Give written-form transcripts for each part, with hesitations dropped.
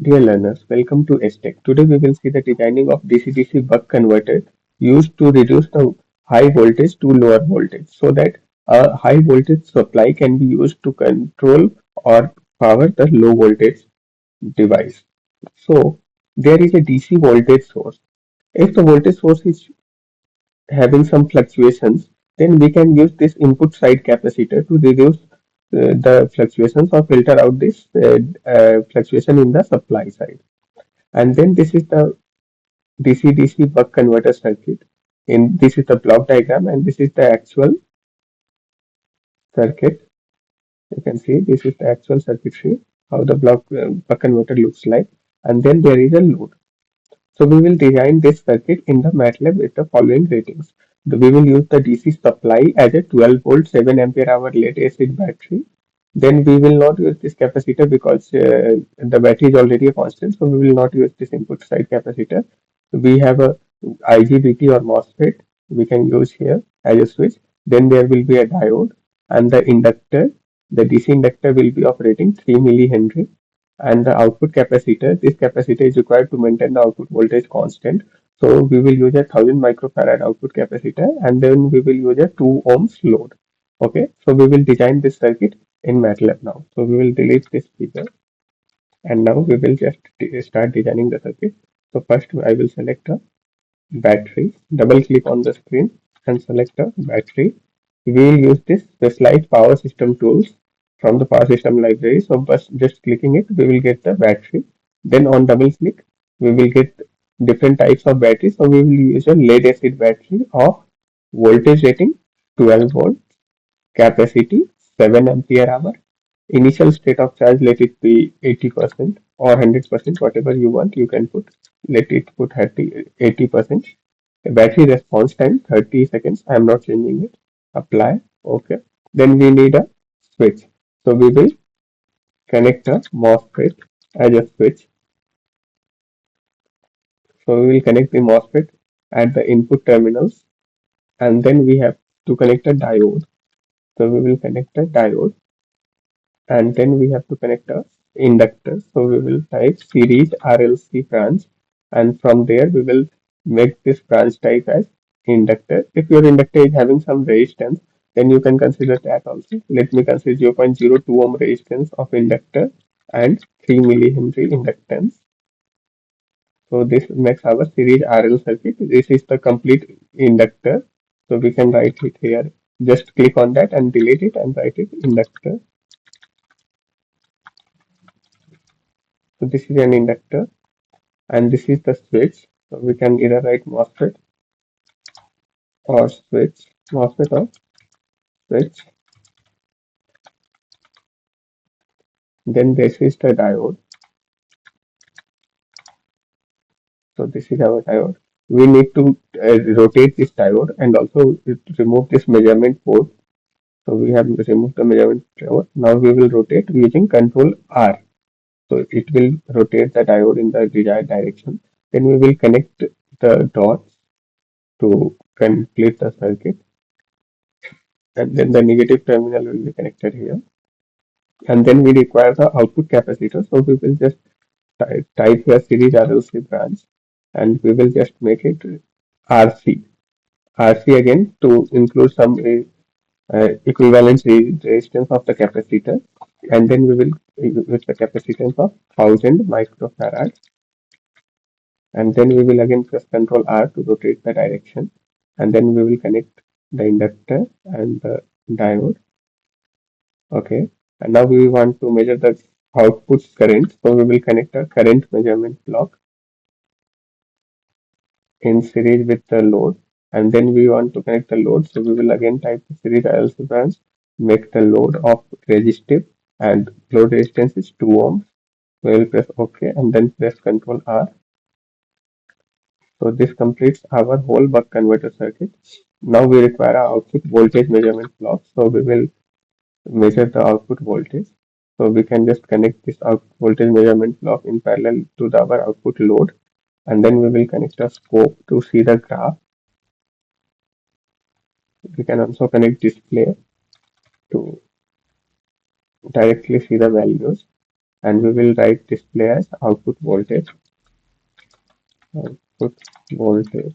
Dear learners, welcome to STech. Today we will see the designing of DC-DC buck converter used to reduce the high voltage to lower voltage so that a high voltage supply can be used to control or power the low voltage device. So there is a DC voltage source. If the voltage source is having some fluctuations, then we can use this input side capacitor to reduce the fluctuations or filter out this fluctuation in the supply side. And then this is the DC-DC buck converter circuit. In this is the block diagram, and this is the actual circuit. You can see this is the actual circuitry, how the buck converter looks like. And then there is a load. So we will design this circuit in the MATLAB with the following ratings. We will use the DC supply as a 12 volt 7 ampere hour lead acid battery. Then we will not use this capacitor because the battery is already a constant, so we will not use this input side capacitor. We have a IGBT or MOSFET we can use here as a switch. Then there will be a diode and the inductor. The DC inductor will be of rating 3 millihenry, and the output capacitor, this capacitor is required to maintain the output voltage constant. So we will use a 1000 microfarad output capacitor, and then we will use a 2 ohms load. Okay, so we will design this circuit in MATLAB now. So we will delete this figure, and now we will just start designing the circuit. So first I will select a battery, double click on the screen and select a battery. We will use this specialized power system tools from the power system library. So just clicking it, we will get the battery. Then on double click, we will get different types of batteries. So we will use a lead acid battery of voltage rating 12 volt, capacity 7 ampere hour. Initial state of charge, let it be 80% or 100%, whatever you want, you can put. Let it put 80%. Battery response time 30 seconds. I am not changing it. Apply. Okay. Then we need a switch. So we will connect a MOSFET as a switch. So we will connect the MOSFET at the input terminals, and then we have to connect a diode. So we will connect a diode, and then we have to connect a inductor. So we will type series RLC branch, and from there we will make this branch type as inductor. If your inductor is having some resistance, then you can consider that also. Let me consider 0.02 ohm resistance of inductor and 3 millihenry inductance. So this makes our series RL circuit. This is the complete inductor. So we can write it here. Just click on that and delete it and write it inductor. So this is an inductor, and this is the switch. So we can either write MOSFET or switch, MOSFET or switch. Then this is the diode. So this is our diode. We need to rotate this diode and also remove this measurement port. So we have removed the measurement port. Now we will rotate using Control R. So it will rotate the diode in the desired direction. Then we will connect the dots to complete the circuit, and then the negative terminal will be connected here. And then we require the output capacitor. So we will just type here series RLC branch, and we will just make it RC. RC again to include some equivalence resistance of the capacitor, and then we will use the capacitance of 1000 microfarad, and then we will again press Ctrl R to rotate the direction, and then we will connect the inductor and the diode. Okay, and now we want to measure the output current, so we will connect a current measurement block in series with the load, and then we want to connect the load, so we will again type the series ILC branch, make the load of resistive, and load resistance is 2 ohms. We will press OK and then press Ctrl R. So this completes our whole buck converter circuit. Now we require our output voltage measurement block, so we will measure the output voltage. So we can just connect this output voltage measurement block in parallel to our output load, and then we will connect a scope to see the graph. We can also connect display to directly see the values. and we will write display as output voltage. Output voltage.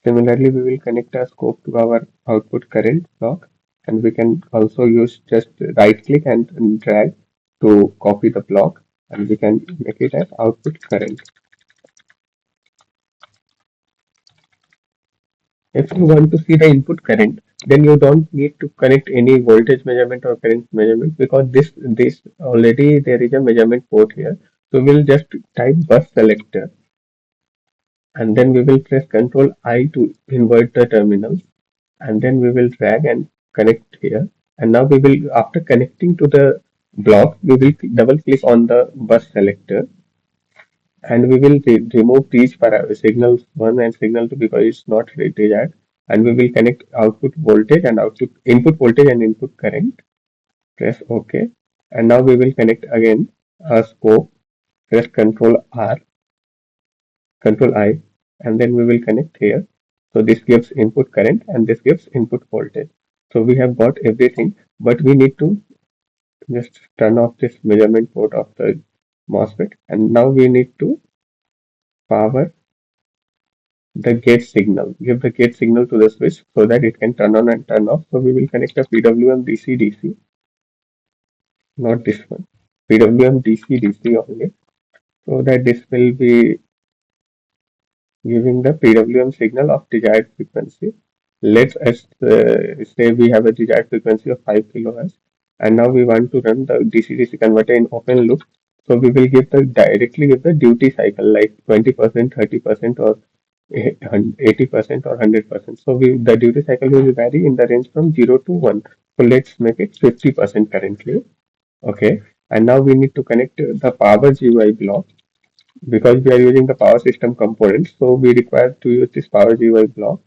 Similarly, we will connect a scope to our output current block, and we can also use just right click and drag to copy the block, and we can make it as output current. If you want to see the input current, then you don't need to connect any voltage measurement or current measurement, because this already there is a measurement port here. So we'll just type bus selector, and then we will press Control I to invert the terminals, and then we will drag and connect here. And now we will, after connecting to the block, we will double click on the bus selector, and we will remove these signals 1 and signal 2 because it's not desired, and we will connect output voltage and output input voltage and input current. Press OK, and now we will connect again a scope. Press Control I, and then we will connect here. So this gives input current and this gives input voltage. So we have got everything, but we need to just turn off this measurement port of the MOSFET, and now we need to power the gate signal. Give the gate signal to the switch so that it can turn on and turn off. So we will connect a PWM DC, not this one. PWM DC only, so that this will be giving the PWM signal of desired frequency. Let's say we have a desired frequency of 5 kilohertz, and now we want to run the DC converter in open loop. So we will give the directly give the duty cycle like 20%, 30%, or 80% or 100%. So the duty cycle will vary in the range from 0 to 1. So let's make it 50% currently. Okay. And now we need to connect the power GUI block, because we are using the power system component. So we require to use this power GUI block,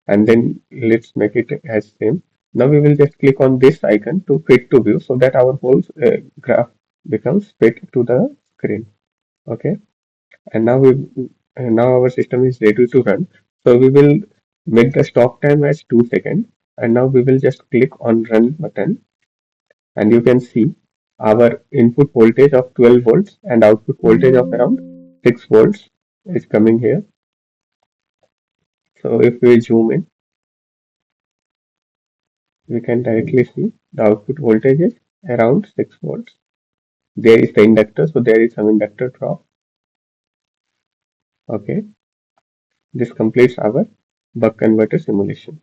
and then let's make it as same. Now we will just click on this icon to fit to view, so that our whole graph becomes fit to the screen. Okay. And now our system is ready to run. So we will make the stop time as 2 seconds, and now we will just click on run button, and you can see our input voltage of 12 volts and output voltage of around 6 volts is coming here. So if we zoom in, we can directly see the output voltage is around 6 volts. There is the inductor, so there is some inductor drop. Okay, this completes our buck converter simulation.